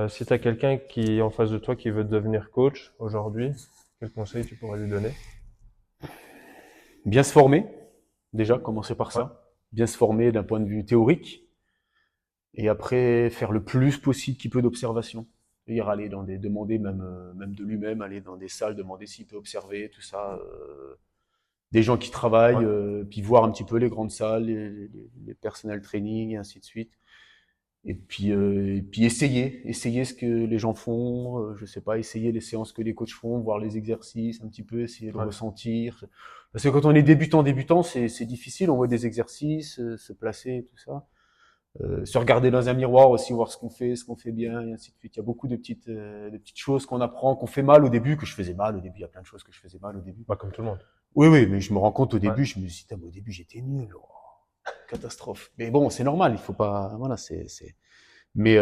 Si tu as quelqu'un qui est en face de toi qui veut devenir coach aujourd'hui, quel conseil tu pourrais lui donner? Bien se former, déjà, commencer par Ouais, ça. Bien se former d'un point de vue théorique. Et après, faire le plus possible qu'il peut d'observation. C'est-à-dire aller dans des, demander même de lui-même, aller dans des salles, demander s'il peut observer, tout ça. Des gens qui travaillent, ouais, puis voir un petit peu les grandes salles, les personnel training, et ainsi de suite. Et puis essayer ce que les gens font, je sais pas, essayer les séances que les coachs font, voir les exercices, un petit peu essayer de ouais. ressentir. Parce que quand on est débutant, c'est difficile, on voit des exercices, se placer, tout ça. Se regarder dans un miroir aussi, voir ce qu'on fait bien, et ainsi de suite. Il y a beaucoup de petites choses qu'on apprend, qu'on fait mal au début, que je faisais mal au début. Il y a plein de choses que je faisais mal au début. Bah, comme tout le monde. Oui, oui, mais je me rends compte au Ouais. début, je me dis, au début j'étais nul. Oh, catastrophe. Mais bon, c'est normal, il faut pas, voilà, mais